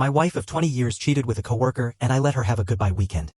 My wife of 20 years cheated with a coworker and I let her have a goodbye weekend.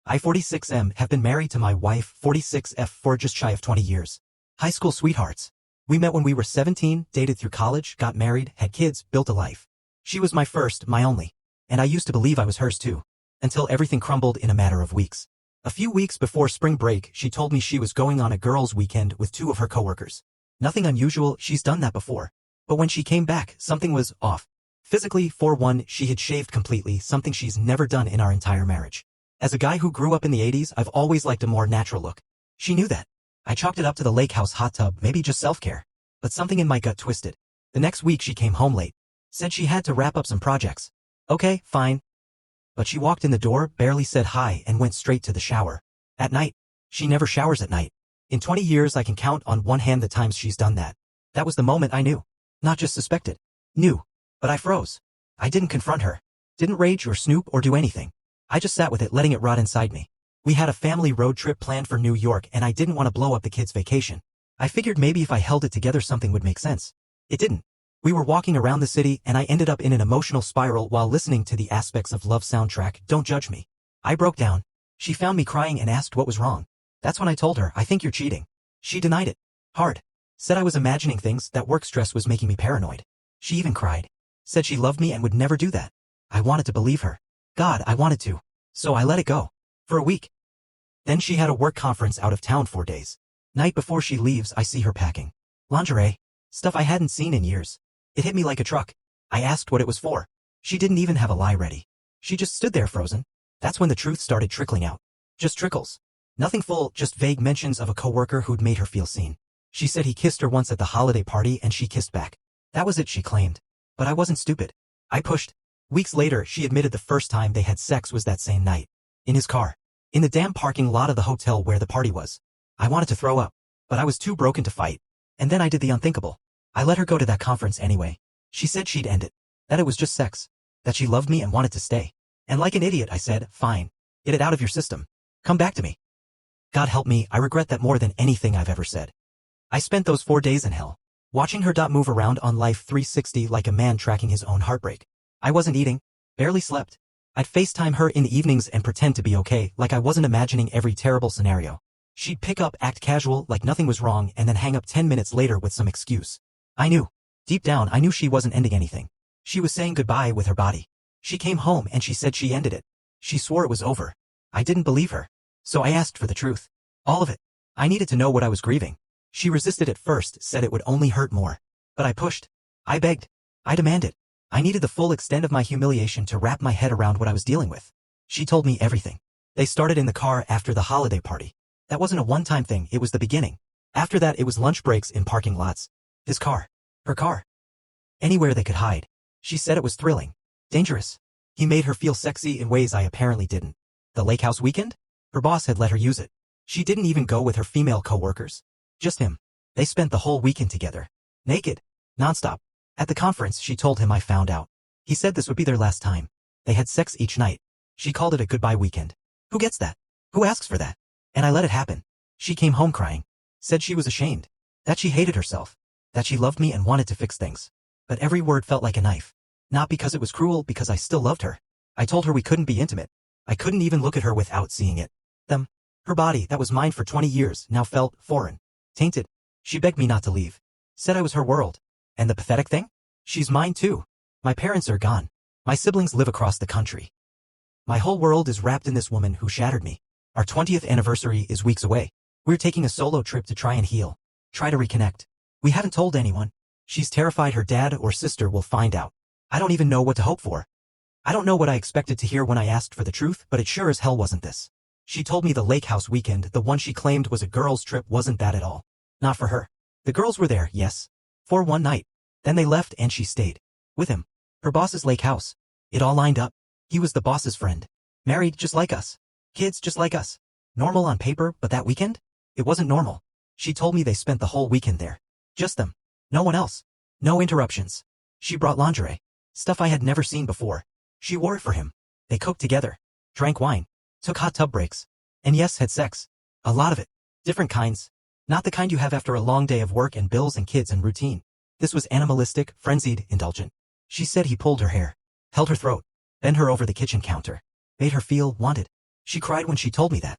I 46M have been married to my wife 46F for just shy of 20 years. High school sweethearts. We met when we were 17, dated through college, got married, had kids, built a life. She was my first, my only. And I used to believe I was hers too. Until everything crumbled in a matter of weeks. A few weeks before spring break, she told me she was going on a girls' weekend with 2 of her coworkers. Nothing unusual, she's done that before. But when she came back, something was off. Physically, for one, she had shaved completely, something she's never done in our entire marriage. As a guy who grew up in the 80s, I've always liked a more natural look. She knew that. I chalked it up to the lake house hot tub, maybe just self-care. But something in my gut twisted. The next week she came home late. Said she had to wrap up some projects. Okay, fine. But she walked in the door, barely said hi, and went straight to the shower. At night. She never showers at night. In 20 years I can count on one hand the times she's done that. That was the moment I knew. Not just suspected. Knew. But I froze. I didn't confront her. Didn't rage or snoop or do anything. I just sat with it, letting it rot inside me. We had a family road trip planned for New York and I didn't want to blow up the kids' vacation. I figured maybe if I held it together something would make sense. It didn't. We were walking around the city and I ended up in an emotional spiral while listening to the Aspects of Love soundtrack, Don't Judge Me. I broke down. She found me crying and asked what was wrong. That's when I told her, I think you're cheating. She denied it. Hard. Said I was imagining things, that work stress was making me paranoid. She even cried. Said she loved me and would never do that. I wanted to believe her. God, I wanted to. So I let it go. For a week. Then she had a work conference out of town 4 days. Night before she leaves, I see her packing lingerie. Stuff I hadn't seen in years. It hit me like a truck. I asked what it was for. She didn't even have a lie ready. She just stood there frozen. That's when the truth started trickling out. Just trickles. Nothing full, just vague mentions of a coworker who'd made her feel seen. She said he kissed her once at the holiday party and she kissed back. That was it, she claimed. But I wasn't stupid. I pushed. Weeks later, she admitted the first time they had sex was that same night. In his car. In the damn parking lot of the hotel where the party was. I wanted to throw up. But I was too broken to fight. And then I did the unthinkable. I let her go to that conference anyway. She said she'd end it. That it was just sex. That she loved me and wanted to stay. And like an idiot I said, fine. Get it out of your system. Come back to me. God help me, I regret that more than anything I've ever said. I spent those 4 days in hell. Watching her move around on Life 360 like a man tracking his own heartbreak. I wasn't eating. Barely slept. I'd FaceTime her in the evenings and pretend to be okay, like I wasn't imagining every terrible scenario. She'd pick up, act casual, like nothing was wrong, and then hang up 10 minutes later with some excuse. I knew. Deep down I knew she wasn't ending anything. She was saying goodbye with her body. She came home and she said she ended it. She swore it was over. I didn't believe her. So I asked for the truth. All of it. I needed to know what I was grieving. She resisted at first, said it would only hurt more. But I pushed. I begged. I demanded. I needed the full extent of my humiliation to wrap my head around what I was dealing with. She told me everything. They started in the car after the holiday party. That wasn't a one-time thing, it was the beginning. After that it was lunch breaks in parking lots. His car. Her car. Anywhere they could hide. She said it was thrilling. Dangerous. He made her feel sexy in ways I apparently didn't. The lake house weekend? Her boss had let her use it. She didn't even go with her female coworkers. Just him. They spent the whole weekend together. Naked. Nonstop. At the conference she told him I found out. He said this would be their last time. They had sex each night. She called it a goodbye weekend. Who gets that? Who asks for that? And I let it happen. She came home crying. Said she was ashamed. That she hated herself. That she loved me and wanted to fix things. But every word felt like a knife. Not because it was cruel, because I still loved her. I told her we couldn't be intimate. I couldn't even look at her without seeing it. Her body, that was mine for 20 years, now felt foreign. Tainted. She begged me not to leave. Said I was her world. And the pathetic thing? She's mine too. My parents are gone. My siblings live across the country. My whole world is wrapped in this woman who shattered me. Our 20th anniversary is weeks away. We're taking a solo trip to try and heal. Try to reconnect. We haven't told anyone. She's terrified her dad or sister will find out. I don't even know what to hope for. I don't know what I expected to hear when I asked for the truth, but it sure as hell wasn't this. She told me the lake house weekend, the one she claimed was a girls' trip, wasn't that at all. Not for her. The girls were there, yes. For one night. Then they left and she stayed. With him. Her boss's lake house. It all lined up. He was the boss's friend. Married just like us. Kids just like us. Normal on paper, but that weekend? It wasn't normal. She told me they spent the whole weekend there. Just them. No one else. No interruptions. She brought lingerie. Stuff I had never seen before. She wore it for him. They cooked together. Drank wine. Took hot tub breaks. And yes, had sex. A lot of it. Different kinds. Not the kind you have after a long day of work and bills and kids and routine. This was animalistic, frenzied, indulgent. She said he pulled her hair. held her throat, bent her over the kitchen counter, made her feel wanted. She cried when she told me that.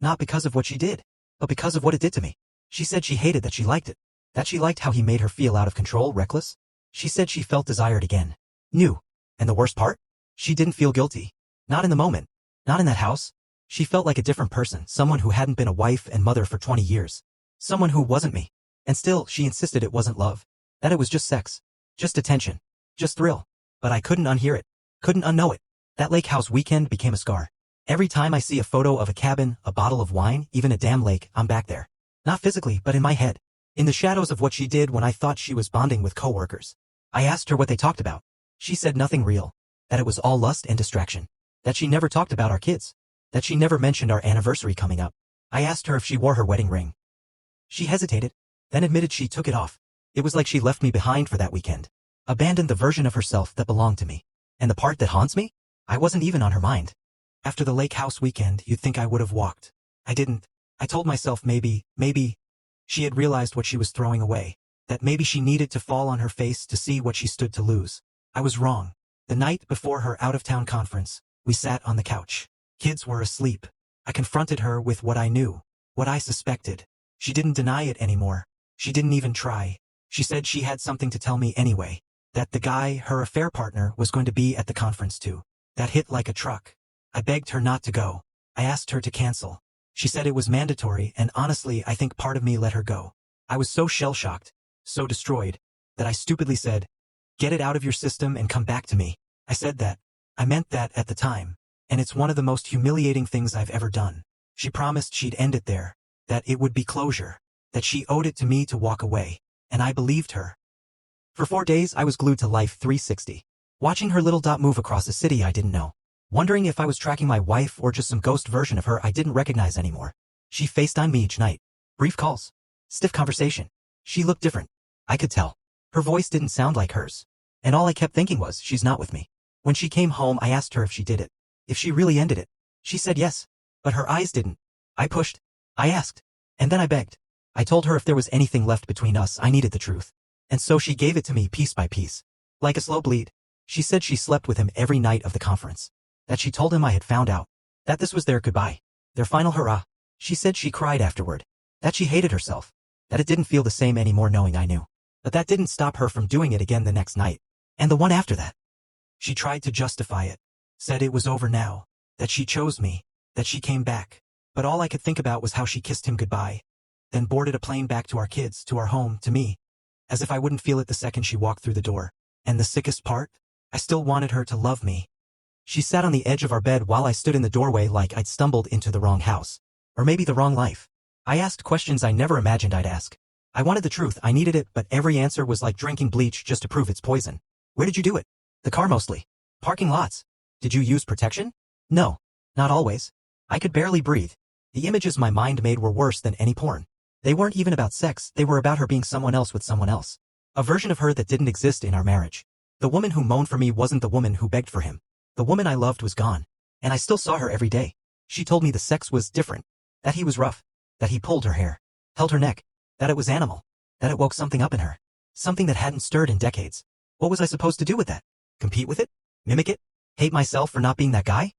Not because of what she did, but because of what it did to me. She said she hated that she liked it, that she liked how he made her feel out of control, reckless. She said she felt desired again. New. And the worst part? She didn't feel guilty. Not in the moment. Not in that house. She felt like a different person, someone who hadn't been a wife and mother for 20 years. Someone who wasn't me. And still, she insisted it wasn't love. That it was just sex. Just attention. Just thrill. But I couldn't unhear it. Couldn't unknow it. That lake house weekend became a scar. Every time I see a photo of a cabin, a bottle of wine, even a damn lake, I'm back there. Not physically, but in my head. In the shadows of what she did when I thought she was bonding with coworkers. I asked her what they talked about. She said nothing real. That it was all lust and distraction. That she never talked about our kids. That she never mentioned our anniversary coming up. I asked her if she wore her wedding ring. She hesitated, then admitted she took it off. It was like she left me behind for that weekend. Abandoned the version of herself that belonged to me. And the part that haunts me? I wasn't even on her mind. After the lake house weekend, you'd think I would have walked. I didn't. I told myself maybe, she had realized what she was throwing away. That maybe she needed to fall on her face to see what she stood to lose. I was wrong. The night before her out-of-town conference, we sat on the couch. Kids were asleep. I confronted her with what I knew. What I suspected. She didn't deny it anymore. She didn't even try. She said she had something to tell me anyway. That the guy, her affair partner, was going to be at the conference too. That hit like a truck. I begged her not to go. I asked her to cancel. She said it was mandatory, and honestly, I think part of me let her go. I was so shell-shocked, so destroyed, that I stupidly said, "Get it out of your system and come back to me." I said that. I meant that at the time. And it's one of the most humiliating things I've ever done. She promised she'd end it there. That it would be closure. That she owed it to me to walk away. And I believed her. For 4 days I was glued to Life 360. Watching her little dot move across a city I didn't know. Wondering if I was tracking my wife or just some ghost version of her I didn't recognize anymore. She FaceTimed me each night. Brief calls. Stiff conversation. She looked different. I could tell. Her voice didn't sound like hers. And all I kept thinking was, she's not with me. When she came home I asked her if she did it. If she really ended it. She said yes. But her eyes didn't. I pushed. I asked. And then I begged. I told her if there was anything left between us I needed the truth. And so she gave it to me piece by piece. Like a slow bleed. She said she slept with him every night of the conference. That she told him I had found out. That this was their goodbye. Their final hurrah. She said she cried afterward. That she hated herself. That it didn't feel the same anymore knowing I knew. But that didn't stop her from doing it again the next night. And the one after that. She tried to justify it. Said it was over now. That she chose me. That she came back. But all I could think about was how she kissed him goodbye. Then boarded a plane back to our kids, to our home, to me. As if I wouldn't feel it the second she walked through the door. And the sickest part? I still wanted her to love me. She sat on the edge of our bed while I stood in the doorway like I'd stumbled into the wrong house. Or maybe the wrong life. I asked questions I never imagined I'd ask. I wanted the truth, I needed it, but every answer was like drinking bleach just to prove it's poison. Where did you do it? The car mostly. Parking lots. Did you use protection? No. Not always. I could barely breathe. The images my mind made were worse than any porn. They weren't even about sex, they were about her being someone else with someone else. A version of her that didn't exist in our marriage. The woman who moaned for me wasn't the woman who begged for him. The woman I loved was gone. And I still saw her every day. She told me the sex was different. That he was rough. That he pulled her hair. Held her neck. That it was animal. That it woke something up in her. Something that hadn't stirred in decades. What was I supposed to do with that? Compete with it? Mimic it? Hate myself for not being that guy?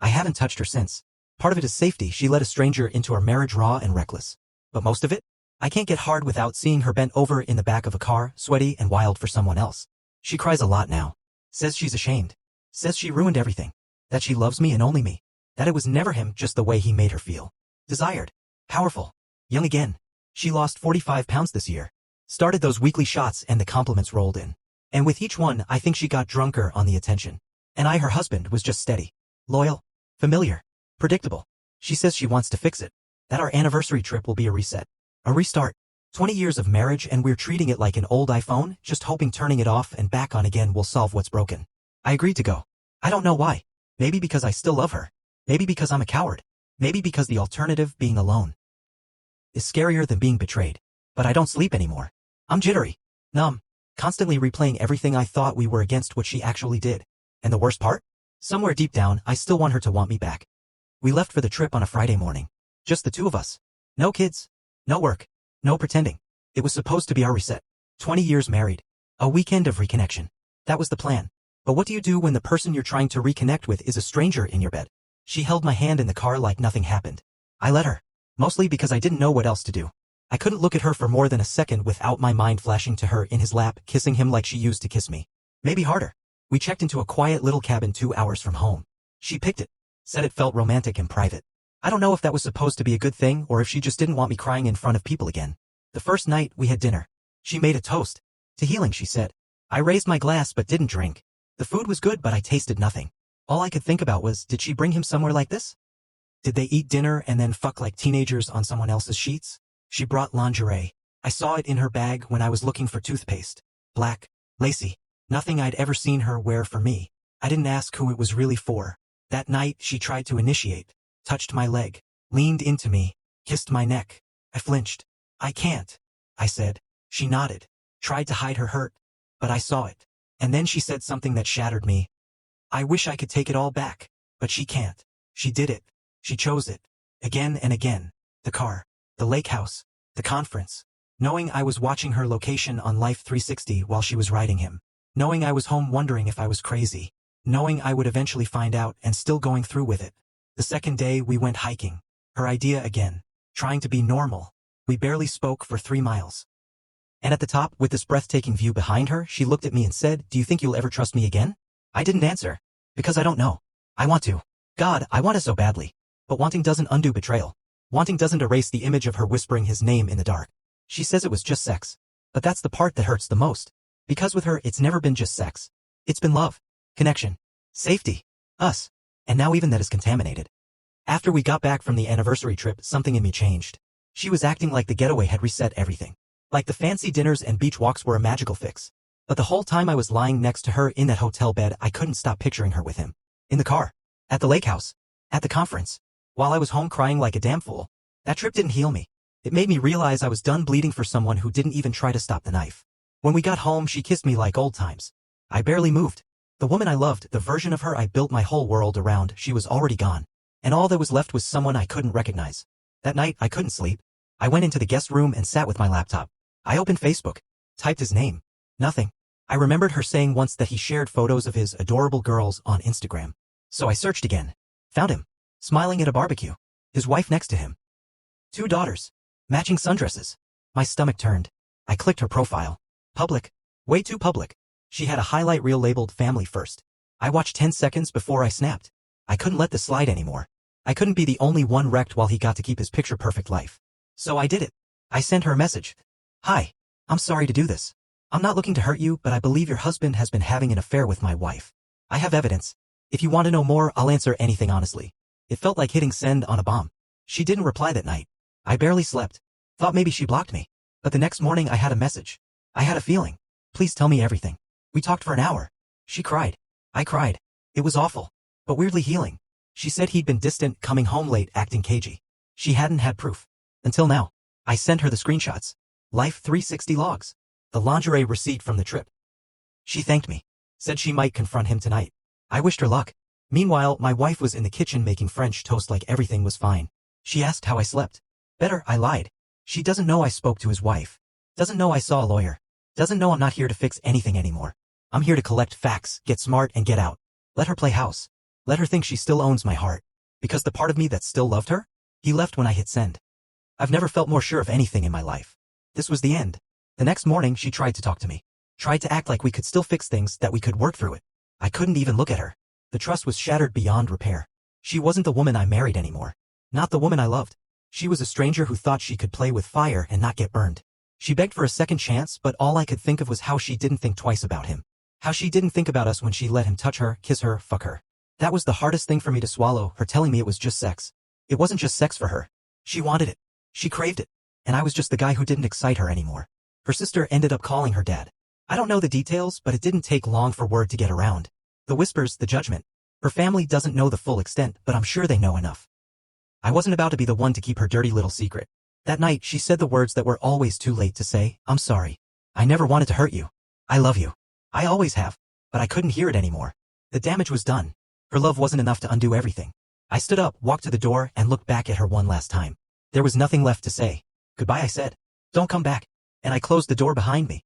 I haven't touched her since. Part of it is safety. She let a stranger into our marriage raw and reckless. But most of it? I can't get hard without seeing her bent over in the back of a car, sweaty and wild for someone else. She cries a lot now. Says she's ashamed. Says she ruined everything. That she loves me and only me. That it was never him, just the way he made her feel. Desired. Powerful. Young again. She lost 45 pounds this year. Started those weekly shots and the compliments rolled in. And with each one, I think she got drunker on the attention. And I, her husband, was just steady. Loyal. Familiar. Predictable. She says she wants to fix it. That our anniversary trip will be a reset. A restart. 20 years of marriage and we're treating it like an old iPhone, just hoping turning it off and back on again will solve what's broken. I agreed to go. I don't know why. Maybe because I still love her. Maybe because I'm a coward. Maybe because the alternative, being alone, is scarier than being betrayed. But I don't sleep anymore. I'm jittery. Numb. Constantly replaying everything I thought we were against what she actually did. And the worst part? Somewhere deep down, I still want her to want me back. We left for the trip on a Friday morning. Just the two of us. No kids. No work. No pretending. It was supposed to be our reset. 20 years married. A weekend of reconnection. That was the plan. But what do you do when the person you're trying to reconnect with is a stranger in your bed? She held my hand in the car like nothing happened. I let her. Mostly because I didn't know what else to do. I couldn't look at her for more than a second without my mind flashing to her in his lap, kissing him like she used to kiss me. Maybe harder. We checked into a quiet little cabin 2 hours from home. She picked it. Said it felt romantic and private. I don't know if that was supposed to be a good thing or if she just didn't want me crying in front of people again. The first night, we had dinner. She made a toast. To healing, she said. I raised my glass but didn't drink. The food was good but I tasted nothing. All I could think about was, did she bring him somewhere like this? Did they eat dinner and then fuck like teenagers on someone else's sheets? She brought lingerie. I saw it in her bag when I was looking for toothpaste. Black. Lacy. Nothing I'd ever seen her wear for me. I didn't ask who it was really for. That night, she tried to initiate. Touched my leg. Leaned into me. Kissed my neck. I flinched. I can't, I said. She nodded. Tried to hide her hurt. But I saw it. And then she said something that shattered me. I wish I could take it all back. But she can't. She did it. She chose it. Again and again. The car. The lake house. The conference. Knowing I was watching her location on Life 360 while she was riding him. Knowing I was home wondering if I was crazy. Knowing I would eventually find out and still going through with it. The second day we went hiking. Her idea again. Trying to be normal. We barely spoke for 3 miles. And at the top, with this breathtaking view behind her, she looked at me and said, "Do you think you'll ever trust me again?" I didn't answer. Because I don't know. I want to. God, I want it so badly. But wanting doesn't undo betrayal. Wanting doesn't erase the image of her whispering his name in the dark. She says it was just sex. But that's the part that hurts the most. Because with her, it's never been just sex. It's been love. Connection. Safety. Us. And now even that is contaminated. After we got back from the anniversary trip, something in me changed. She was acting like the getaway had reset everything. Like the fancy dinners and beach walks were a magical fix. But the whole time I was lying next to her in that hotel bed, I couldn't stop picturing her with him. In the car. At the lake house. At the conference. While I was home crying like a damn fool. That trip didn't heal me. It made me realize I was done bleeding for someone who didn't even try to stop the knife. When we got home, she kissed me like old times. I barely moved. The woman I loved, the version of her I built my whole world around, she was already gone. And all that was left was someone I couldn't recognize. That night, I couldn't sleep. I went into the guest room and sat with my laptop. I opened Facebook. Typed his name. Nothing. I remembered her saying once that he shared photos of his adorable girls on Instagram. So I searched again. Found him. Smiling at a barbecue. His wife next to him. 2 daughters. Matching sundresses. My stomach turned. I clicked her profile. Public. Way too public. She had a highlight reel labeled Family First. I watched 10 seconds before I snapped. I couldn't let this slide anymore. I couldn't be the only one wrecked while he got to keep his picture-perfect life. So I did it. I sent her a message. Hi. I'm sorry to do this. I'm not looking to hurt you, but I believe your husband has been having an affair with my wife. I have evidence. If you want to know more, I'll answer anything honestly. It felt like hitting send on a bomb. She didn't reply that night. I barely slept. Thought maybe she blocked me. But the next morning I had a message. I had a feeling. Please tell me everything. We talked for an hour. She cried. I cried. It was awful. But weirdly healing. She said he'd been distant, coming home late, acting cagey. She hadn't had proof. Until now. I sent her the screenshots. Life 360 logs. The lingerie receipt from the trip. She thanked me. Said she might confront him tonight. I wished her luck. Meanwhile, my wife was in the kitchen making French toast like everything was fine. She asked how I slept. Better, I lied. She doesn't know I spoke to his wife. Doesn't know I saw a lawyer. Doesn't know I'm not here to fix anything anymore. I'm here to collect facts, get smart, and get out. Let her play house. Let her think she still owns my heart. Because the part of me that still loved her? He left when I hit send. I've never felt more sure of anything in my life. This was the end. The next morning, she tried to talk to me. Tried to act like we could still fix things, that we could work through it. I couldn't even look at her. The trust was shattered beyond repair. She wasn't the woman I married anymore. Not the woman I loved. She was a stranger who thought she could play with fire and not get burned. She begged for a second chance, but all I could think of was how she didn't think twice about him. How she didn't think about us when she let him touch her, kiss her, fuck her. That was the hardest thing for me to swallow, her telling me it was just sex. It wasn't just sex for her. She wanted it. She craved it. And I was just the guy who didn't excite her anymore. Her sister ended up calling her dad. I don't know the details, but it didn't take long for word to get around. The whispers, the judgment. Her family doesn't know the full extent, but I'm sure they know enough. I wasn't about to be the one to keep her dirty little secret. That night, she said the words that were always too late to say. I'm sorry. I never wanted to hurt you. I love you. I always have. But I couldn't hear it anymore. The damage was done. Her love wasn't enough to undo everything. I stood up, walked to the door, and looked back at her one last time. There was nothing left to say. Goodbye, I said. Don't come back. And I closed the door behind me.